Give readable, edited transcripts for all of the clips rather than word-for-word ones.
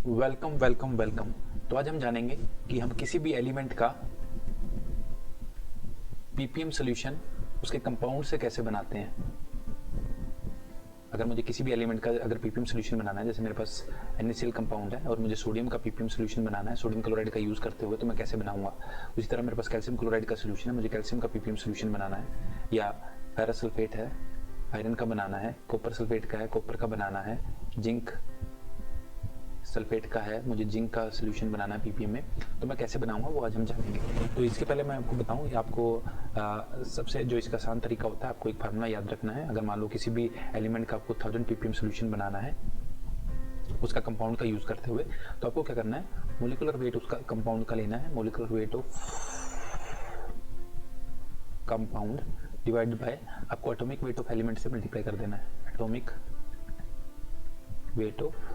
Welcome welcome welcome. तो आज हम जानेंगे कि हम किसी भी एलिमेंट का पीपीएम सॉल्यूशन उसके कंपाउंड से कैसे बनाते हैं। अगर मुझे किसी भी एलिमेंट का अगर पीपीएम सॉल्यूशन बनाना है, जैसे मेरे पास NaCl कंपाउंड है और मुझे सोडियम का पीपीएम सॉल्यूशन बनाना है सोडियम क्लोराइड का यूज़ करते हुए, तो मैं कैसे बनाऊंगा। उसी तरह मेरे पास कैल्शियम क्लोराइड का सॉल्यूशन है, मुझे कैल्शियम का पीपीएम सॉल्यूशन बनाना है, या फेरस सल्फेट है आयरन का बनाना है, कॉपर सल्फेट का है कॉपर का बनाना है, जिंक सल्फेट का है मुझे जिंक का सॉल्यूशन बनाना है पीपीएम में, तो मैं कैसे बनाऊंगा वो आज हम जानेंगे। तो इसके पहले मैं आपको बताऊं, आपको सबसे जो इसका आसान तरीका होता है, आपको एक फार्मूला याद रखना है। अगर मान लो किसी भी एलिमेंट का आपको 1000 पीपीएम सॉल्यूशन बनाना है उसका कंपाउंड का यूज करते हुए, तो आपको क्या करना है, मोलिकुलर वेट उसका कंपाउंड का लेना है, molecular weight of compound divide by आपको एटॉमिक वेट ऑफ एलिमेंट से मल्टीप्लाई कर देना है। एटॉमिक वेट ऑफ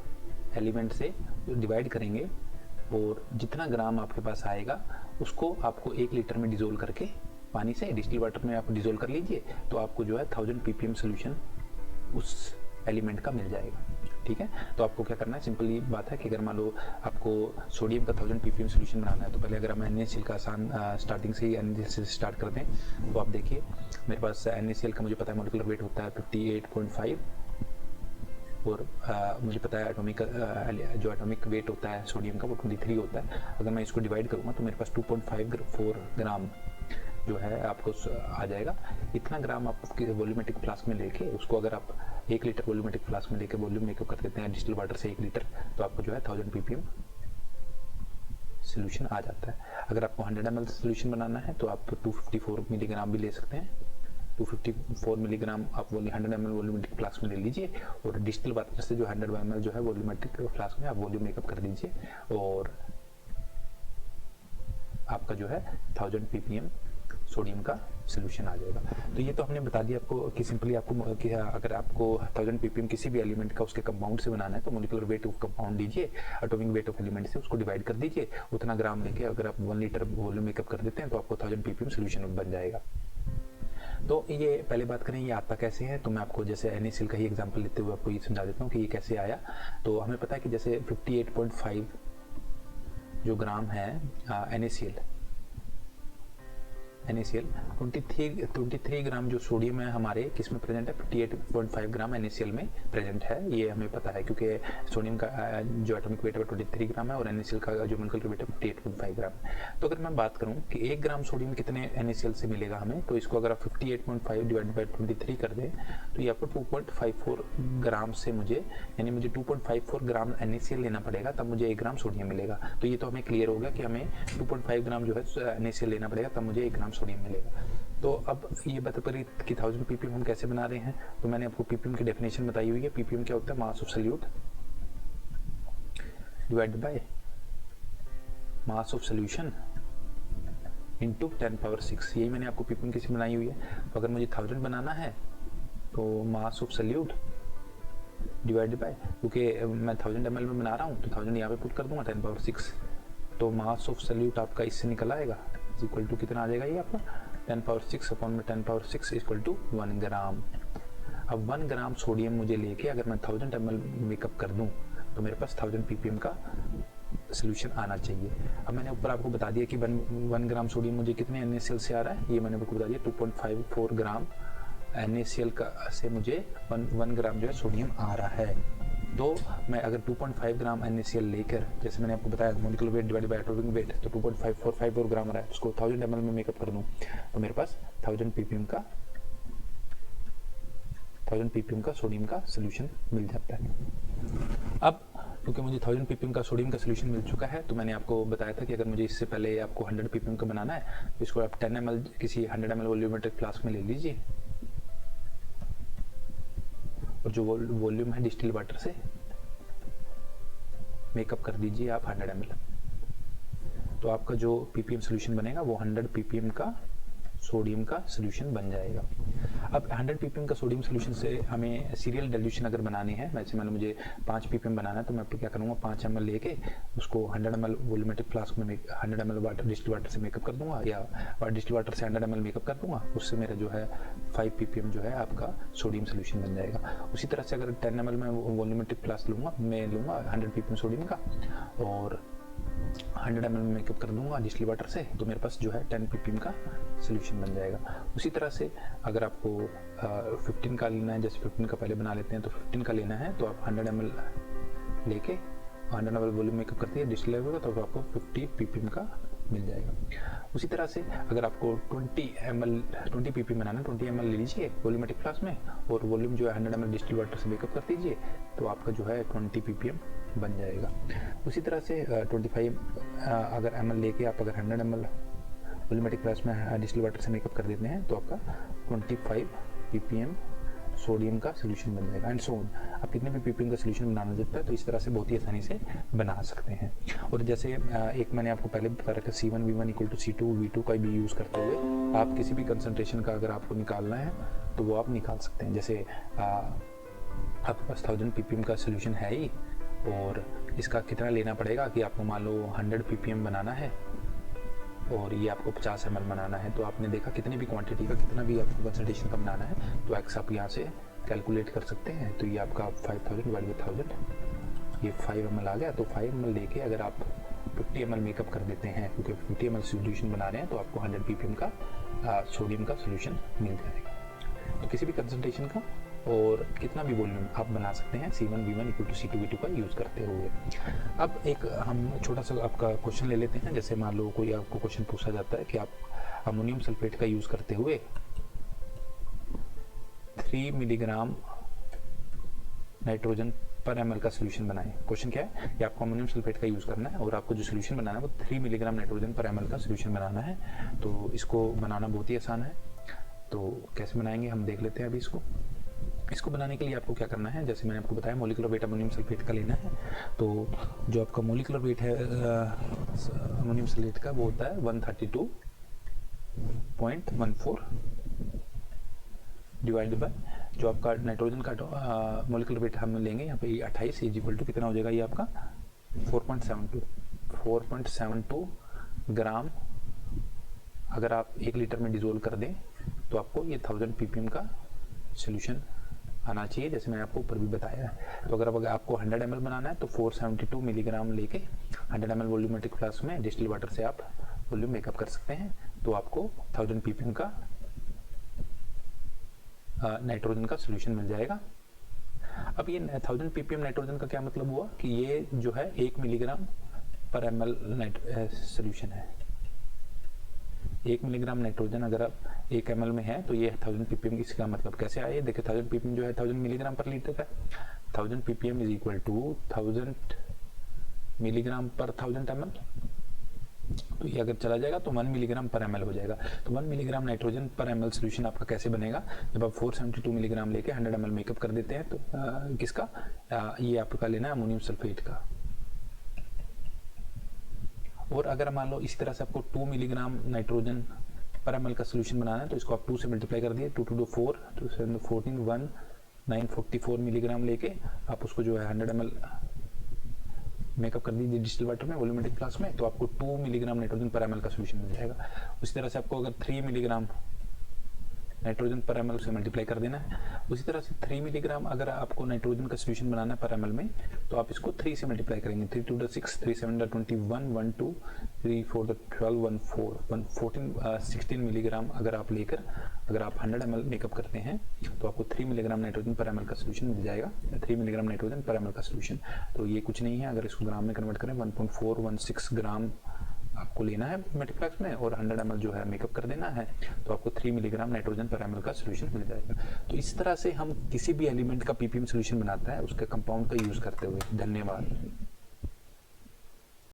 एलिमेंट से डिवाइड करेंगे और जितना ग्राम आपके पास आएगा उसको आपको 1 लीटर में डिजोल्व करके पानी से डिस्टिल वाटर में आप डिजोल्व कर लीजिए, तो आपको जो है 1000 पीपीएम सॉल्यूशन उस एलिमेंट का मिल जाएगा। ठीक है, तो आपको क्या करना है, सिंपल ये बात है कि अगर मान लो आपको सोडियम का 1000 पीपीएम सॉल्यूशन बनाना है, तो पहले अगर हम NaCl का आसान स्टार्टिंग से ही NaCl से स्टार्ट करते हैं, तो आप देखिए मेरे पास NaCl का मुझे पता है मोलिकुलर वेट होता है 58.5 और मुझे पता है जो एटॉमिक वेट होता है सोडियम का वो 23 होता है। अगर मैं इसको डिवाइड करूँगा तो मेरे पास 2.54 ग्राम जो है आपको आ जाएगा। इतना ग्राम आप वॉल्यूमेट्रिक फ्लास्क में लेके उसको अगर आप 1 लीटर वॉल्यूमेट्रिक फ्लास्क में लेके वॉल्यूम मेकअप कर देते हैं डिस्टिल वाटर से 1 लीटर, तो आपको जो है 1000 पीपीएम सोल्यूशन आ जाता है। अगर आपको 100 ml सोल्यूशन बनाना है तो आप 254 मिलीग्राम भी ले सकते हैं। 254 मिलीग्राम आप 100 ml वॉल्यूमेट्रिक फ्लास्क में ले लीजिए और डिस्टिल वाटर से जो 100 ml जो है वॉल्यूमेट्रिक फ्लास्क में आप वॉल्यूम मेकअप कर दीजिए और आपका जो है 1000 पीपीएम सोडियम का सोल्यूशन आ जाएगा। तो ये तो हमने बता दिया आपको कि सिंपली आपको कि अगर आपको 1000 पीपीएम किसी भी एलिमेंट का उसके कंपाउंड से बनाना है तो मोलिकुलर वेट ऑफ कंपाउंड लीजिए, एटॉमिक वेट ऑफ एलिमेंट से उसको डिवाइड कर दीजिए, उतना ग्राम लेके अगर आप 1 लीटर वॉल्यूम मेकअप कर देते हैं तो आपको 1000 पीपीएम सोल्यूशन बन जाएगा। तो ये पहले बात करें ये आता कैसे है, तो मैं आपको जैसे NaCl का ही एग्जांपल लेते हुए आपको ये समझा देता हूँ कि ये कैसे आया। तो हमें पता है कि जैसे 58.5 जो ग्राम है NaCl 23 ग्राम जो सोडियम है हमारे किस में प्रेजेंट है, 58.5 ग्राम NaCl में प्रेजेंट है। ये हमें पता है क्योंकि सोडियम का जो एटॉमिक वेट है 23 ग्राम है और NaCl का जो मोलिकुलर वेट है 58.5 ग्राम है। तो अगर मैं बात करूं कि 1 ग्राम सोडियम कितने NaCl से मिलेगा हमें, तो इसको अगर आप 58.5 डिवाइड बाय 23 कर दें तो ये आपको 2.54 ग्राम से मुझे 2.54 ग्राम NaCl लेना पड़ेगा, तब मुझे 1 ग्राम सोडियम मिलेगा। तो ये तो हमें क्लियर हो गया कि हमें 2.5 ग्राम जो है NaCl लेना पड़ेगा, तब मुझे 1 ग्राम सोडियम मिलेगा। तो अब ये बता पड़ी कि 1000 पीपीएम हम कैसे बना रहे हैं, तो मैंने आपको पीपीएम की डेफिनेशन बताई हुई है। पीपीएम क्या होता है, mass of solute divide by mass of solution into 10⁶। यही मैंने आपको पीपीएम की बनाई हुई है। तो अगर मुझे 1000 बनाना है तो mass of solute divide by, क्योंकि मैं 1000 ml में बना रहा हूँ तो 1000 यहाँ पे पुट कर दूंगा 10⁶, तो मास ऑफ सॉल्यूट आपका इससे निकल आएगा इक्वल टू कितना आ जाएगा ये आपका 10⁶ अपॉन में 10⁶ इक्वल टू 1 ग्राम। अब 1 ग्राम सोडियम मुझे लेके अगर मैं 1000 ml मेकअप कर दूं तो मेरे पास 1000 पीपीएम का सोल्यूशन आना चाहिए। अब मैंने ऊपर आपको बता दिया कि 1 ग्राम सोडियम मुझे कितने NaCl से आ रहा है, ये मैंने आपको बता दिया 2.54 ग्राम NaCl का से मुझे 1 ग्राम जो है सोडियम आ रहा है। तो मैं अगर 2.5 ग्राम NaCl लेकर, जैसे मैंने आपको बताया molecular weight divide by atomic weight, तो 2.54 ग्राम आ रहा है, उसको 1000 ml में मेकअप कर दूं तो मेरे पास 1000 पीपीएम का सोडियम का सोल्यूशन मिल जाता है। अब क्योंकि मुझे 1000 पीपीएम का सोडियम का सोल्यूशन मिल चुका है, तो मैंने आपको बताया था कि अगर मुझे इससे पहले आपको 100 पीपीएम का बनाना है तो इसको आप 10 ml किसी 100 ml वॉल्यूमेट्रिक फ्लास्क में ले लीजिए और जो वॉल्यूम है डिस्टिल वाटर से मेकअप कर दीजिए आप 100 ml। तो आपका जो पीपीएम सोल्यूशन बनेगा वो 100 पीपीएम का सोडियम का सोल्यूशन बन जाएगा। अब 100 ppm का सोडियम सोल्यूशन से हमें सीरियल डाइल्यूशन अगर बनानी है, वैसे मान लो मुझे 5 ppm बनाना है, तो मैं क्या करूँगा 5 ml लेके उसको 100 ml वॉल्यूमेट्रिक फ्लास्क में 100 ml वाटर डिस्टिल वाटर से मेकअप कर दूंगा, या डिस्टिल वाटर से 100 ml मेकअप कर दूंगा, उससे मेरा जो है 5 ppm जो है आपका सोडियम सोल्यूशन बन जाएगा। उसी तरह से अगर 10 ml में वॉल्यूमेट्रिक फ्लास्क लूँगा, मैं लूँगा 100 ppm सोडियम का और 100 ml में मेकअप कर दूंगा डिस्टिल वाटर से, तो मेरे पास जो है 10 ppm का सोल्यूशन बन जाएगा। उसी तरह से अगर आपको 15 का लेना है, जैसे 15 का पहले बना लेते हैं, तो 15 का लेना है तो आप 100 ml लेके 100 ml वॉल्यूम मेकअप करते हैं डिस्टिल लेवल का, तो आपको 50 ppm का मिल जाएगा। उसी तरह से अगर आपको 20 ppm बनाना है, 20 ml ले लीजिए वॉल्यूमेट्रिक फ्लास्क में और वॉल्यूम जो है 100 ml डिस्टिल वाटर से मेकअप कर दीजिए, तो आपका जो है 20 ppm बन जाएगा। उसी तरह से 25 अगर ml लेके आप अगर 100 ml वॉल्यूमेट्रिक फ्लास्क में डिस्टिल वाटर से मेकअप कर देते हैं, तो आपका 25 ppm सोडियम का सोल्यूशन बन जाएगा, एंड सो ऑन। आप कितने भी ppm का सोल्यूशन बनाना चाहते हैं तो इस तरह से बहुत ही आसानी से बना सकते हैं। और जैसे एक मैंने आपको पहले बता रखा C1V1 इक्वल टू C2V2 का भी यूज़ करते हुए आप किसी भी कंसंट्रेशन का अगर आपको निकालना है तो वो आप निकाल सकते हैं। जैसे आपके पास 1000 ppm का सोल्यूशन है ही, और इसका कितना लेना पड़ेगा कि आपको मान लो 100 ppm बनाना है और ये आपको 50 ml बनाना है, तो आपने देखा कितनी भी क्वांटिटी का कितना भी आपको कंसंट्रेशन का बनाना है तो एक्स आप यहाँ से कैलकुलेट कर सकते हैं। तो ये आपका 5000 डिवाइड बाई 1000, ये 5 ml आ गया। तो 5 ml लेके अगर आप 50 ml मेकअप कर देते हैं, क्योंकि 50 ml सोल्यूशन बना रहे हैं, तो आपको 100 ppm का सोडियम का सोल्यूशन मिल जाएगा। तो किसी भी कंसंट्रेशन का और कितना भी वॉल्यूम आप बना सकते हैं C1V1 इक्वल टू C2V2 का यूज़ करते हुए। अब एक हम छोटा सा आपका क्वेश्चन ले लेते हैं। जैसे मान लो कोई आपको क्वेश्चन पूछा जाता है कि आप अमोनियम सल्फेट का यूज़ करते हुए 3 मिलीग्राम नाइट्रोजन पर ml का सोल्यूशन बनाएं। क्वेश्चन क्या है कि आपको अमोनियम सल्फेट का यूज़ करना है और आपको जो सोल्यूशन बनाना है वो 3 मिलीग्राम नाइट्रोजन पर ml का सोल्यूशन बनाना है। तो इसको बनाना बहुत ही आसान है, तो कैसे बनाएंगे हम देख लेते हैं अभी इसको बनाने के लिए आपको क्या करना है, जैसे मैंने आपको बताया मोलिकुलर वेट अमोनियम सल्फेट का लेना है। तो जो आपका मोलिकुलर वेट है अमोनियम सल्फेट का वो होता है 132.14 डिवाइड बाय जो आपका नाइट्रोजन का मोलिकुलर वेट हम लेंगे यहाँ पे 28 इज इक्वल टू कितना हो जाएगा, ये आपका 4.72 ग्राम। अगर आप 1 लीटर में डिजोल्व कर दें तो आपको ये 1000 ppm का सोल्यूशन आना चाहिए, जैसे मैंने आपको ऊपर भी बताया है। तो अगर आपको 100 ml बनाना है तो 472 मिलीग्राम लेके 100 ml वॉल्यूमेट्रिक फ्लास्क में डिस्टिल वाटर से आप वॉल्यूम मेकअप कर सकते हैं, तो आपको 1000 ppm का नाइट्रोजन का सोल्यूशन मिल जाएगा। अब ये 1000 ppm नाइट्रोजन का क्या मतलब हुआ कि ये जो है 1 मिलीग्राम पर ml सोल्यूशन है। 1 मिलीग्राम नाइट्रोजन अगर आप 1 ml में है तो ये 1000 ppm इसका मतलब कैसे आया, देखिए 1000 ppm जो है 1000 मिलीग्राम पर लीटर है। 1000 ppm is equal to 1000 milligram per 1000 ml, तो ये अगर चला जाएगा तो 1 मिलीग्राम पर ml हो जाएगा। तो 1 मिलीग्राम नाइट्रोजन पर ml सोल्यूशन आपका कैसे बनेगा, जब आप 472 मिलीग्राम लेके 100 ml मेकअप कर देते हैं तो किसका ये आपका लेना है अमोनियम सल्फेट का। और अगर मान लो इसी तरह से आपको 2 मिलीग्राम नाइट्रोजन पर ml का सोल्यूशन बनाना है तो इसको आप 2 से मल्टीप्लाई कर दिए, 2 to 4 2 7 14 1944 मिलीग्राम लेके आप उसको जो है 100 ml मेकअप कर दीजिए डिस्टिल वाटर में वॉल्यूमेट्रिक फ्लास्क में, तो आपको 2 मिलीग्राम नाइट्रोजन पर ml का सोल्यूशन मिल जाएगा। उसी तरह से आपको अगर 3 मिलीग्राम नाइट्रोजन पर ml से मल्टीप्लाई कर देना है। उसी तरह से 3 मिलीग्राम अगर आपको नाइट्रोजन का सोल्यूशन बनाना है पर ml में तो आप इसको 3 से मल्टीप्लाई करेंगे, 3 2 6 3 7 21 1 2 3 4 12 1 4 16 मिलीग्राम अगर आप लेकर अगर आप 100 ml मेकअप करते हैं तो आपको 3 मिलीग्राम नाइट्रोजन पर ml का सोल्यूशन मिल जाएगा। 3 मिलीग्राम नाइट्रोजन पर ml का सोल्यूशन, तो ये कुछ नहीं है, अगर इसको ग्राम में कन्वर्ट करें 1.416 ग्राम आपको लेना है मल्टीप्लेक्स में और 100 ml जो है मेकअप कर देना है, तो आपको 3 मिलीग्राम नाइट्रोजन पर ml का सोल्यूशन मिल जाएगा। तो इस तरह से हम किसी भी एलिमेंट का ppm सोल्यूशन बनाता है उसके कंपाउंड का यूज करते हुए। धन्यवाद।